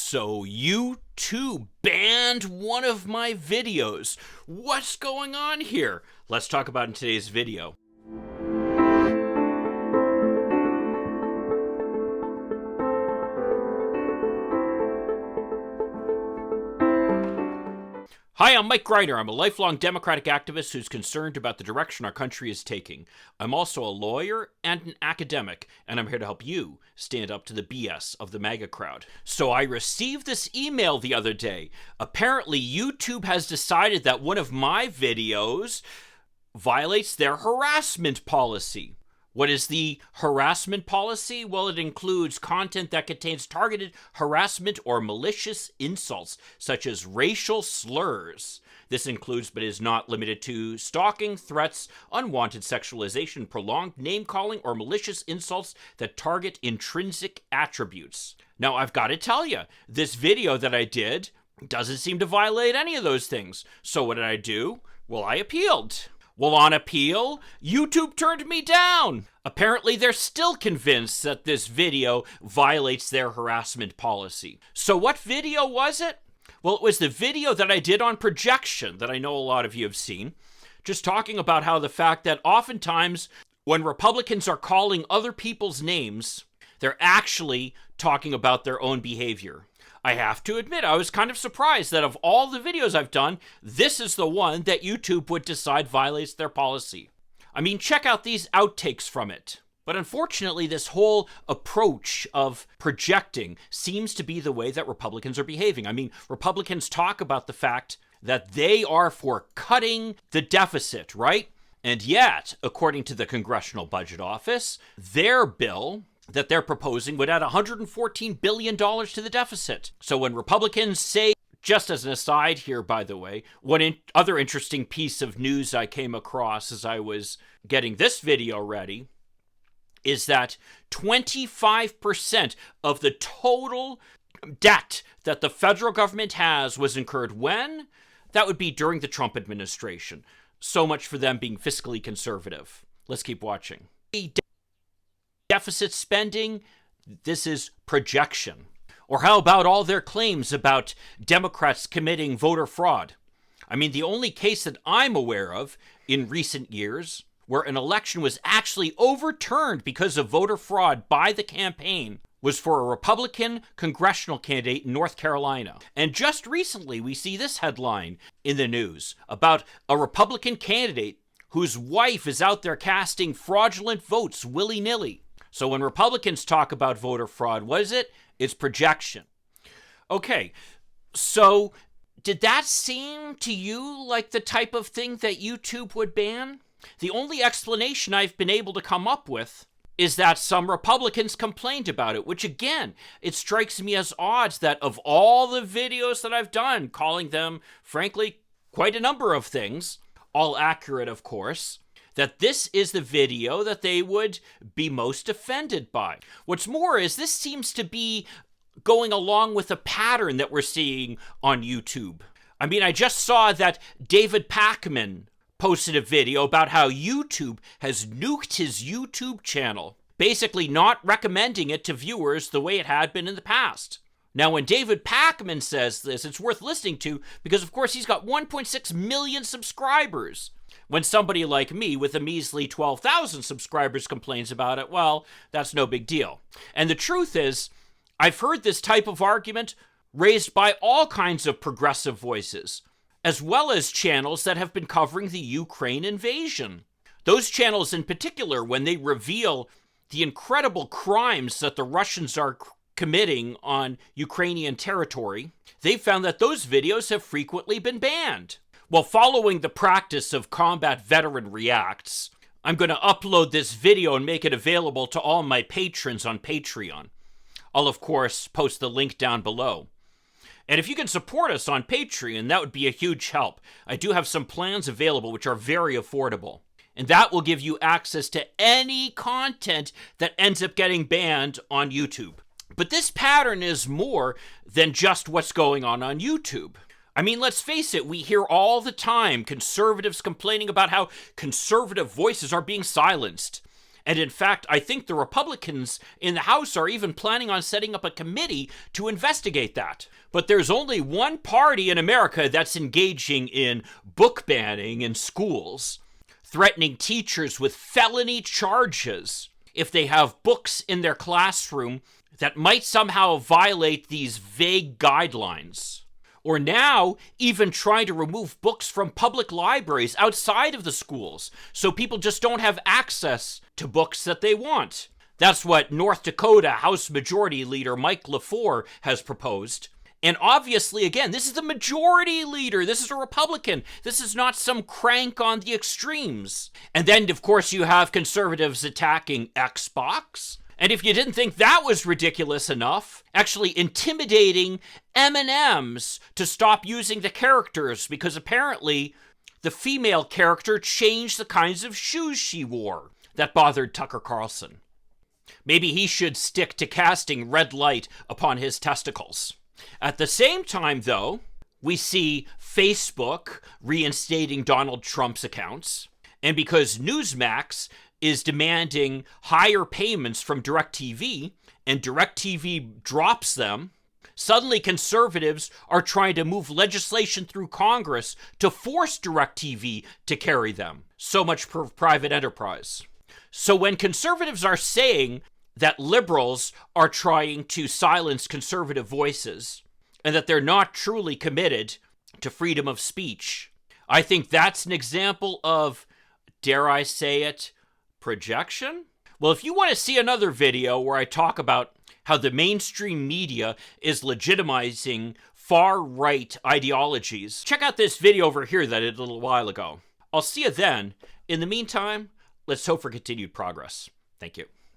So YouTube banned one of my videos. What's going on here? Let's talk about it in today's video. Hi, I'm Mike Greiner. I'm a lifelong Democratic activist who's concerned about the direction our country is taking. I'm also a lawyer and an academic, and I'm here to help you stand up to the BS of the MAGA crowd. So I received this email the other day. Apparently, YouTube has decided that one of my videos violates their harassment policy. What is the harassment policy? Well, it includes content that contains targeted harassment or malicious insults, such as racial slurs. This includes, but is not limited to, stalking, threats, unwanted sexualization, prolonged name-calling, or malicious insults that target intrinsic attributes. Now, I've got to tell you, this video that I did doesn't seem to violate any of those things. So what did I do? Well, I appealed. Well, on appeal, YouTube turned me down. Apparently, they're still convinced that this video violates their harassment policy. So what video was it? Well, it was the video that I did on projection that I know a lot of you have seen, just talking about how the fact that oftentimes when Republicans are calling other people's names, they're actually talking about their own behavior. I have to admit, I was kind of surprised that of all the videos I've done, this is the one that YouTube would decide violates their policy. I mean, check out these outtakes from it. But unfortunately, this whole approach of projecting seems to be the way that Republicans are behaving. I mean, Republicans talk about the fact that they are for cutting the deficit, right? And yet, according to the Congressional Budget Office, their bill that they're proposing would add $114 billion to the deficit. So when Republicans say, just as an aside here, by the way, one other interesting piece of news I came across as I was getting this video ready is that 25% of the total debt that the federal government has was incurred when? That would be during the Trump administration. So much for them being fiscally conservative. Let's keep watching. Deficit spending, this is projection. Or how about all their claims about Democrats committing voter fraud? I mean, the only case that I'm aware of in recent years where an election was actually overturned because of voter fraud by the campaign was for a Republican congressional candidate in North Carolina. And just recently, we see this headline in the news about a Republican candidate whose wife is out there casting fraudulent votes willy-nilly. So when Republicans talk about voter fraud, what is it? It's projection. Okay, so did that seem to you like the type of thing that YouTube would ban? The only explanation I've been able to come up with is that some Republicans complained about it, which again, it strikes me as odd that of all the videos that I've done, calling them, frankly, quite a number of things, all accurate, of course, that this is the video that they would be most offended by. What's more is this seems to be going along with a pattern that we're seeing on YouTube. I mean, I just saw that David Pakman posted a video about how YouTube has nuked his YouTube channel, basically not recommending it to viewers the way it had been in the past. Now, when David Pakman says this, it's worth listening to because, of course, he's got 1.6 million subscribers. When somebody like me with a measly 12,000 subscribers complains about it, well, that's no big deal. And the truth is, I've heard this type of argument raised by all kinds of progressive voices, as well as channels that have been covering the Ukraine invasion. Those channels in particular, when they reveal the incredible crimes that the Russians are committing on Ukrainian territory, they've found that those videos have frequently been banned. Well, following the practice of Combat Veteran Reacts, I'm going to upload this video and make it available to all my patrons on Patreon. I'll, of course, post the link down below. And if you can support us on Patreon, that would be a huge help. I do have some plans available which are very affordable. And that will give you access to any content that ends up getting banned on YouTube. But this pattern is more than just what's going on YouTube. I mean, let's face it, we hear all the time conservatives complaining about how conservative voices are being silenced. And in fact, I think the Republicans in the House are even planning on setting up a committee to investigate that. But there's only one party in America that's engaging in book banning in schools, threatening teachers with felony charges if they have books in their classroom that might somehow violate these vague guidelines. Or now, even trying to remove books from public libraries outside of the schools, so people just don't have access to books that they want. That's what North Dakota House Majority Leader Mike LaFleur has proposed. And obviously, again, this is the majority leader. This is a Republican. This is not some crank on the extremes. And then, of course, you have conservatives attacking Xbox. And if you didn't think that was ridiculous enough, actually intimidating M&Ms to stop using the characters because apparently the female character changed the kinds of shoes she wore. That bothered Tucker Carlson. Maybe he should stick to casting red light upon his testicles. At the same time, though, we see Facebook reinstating Donald Trump's accounts. And because Newsmax is demanding higher payments from DirecTV, and DirecTV drops them, suddenly conservatives are trying to move legislation through Congress to force DirecTV to carry them. So much for private enterprise. So when conservatives are saying that liberals are trying to silence conservative voices, and that they're not truly committed to freedom of speech, I think that's an example of, dare I say it, projection? Well, if you want to see another video where I talk about how the mainstream media is legitimizing far-right ideologies, check out this video over here that I did a little while ago. I'll see you then. In the meantime, let's hope for continued progress. Thank you.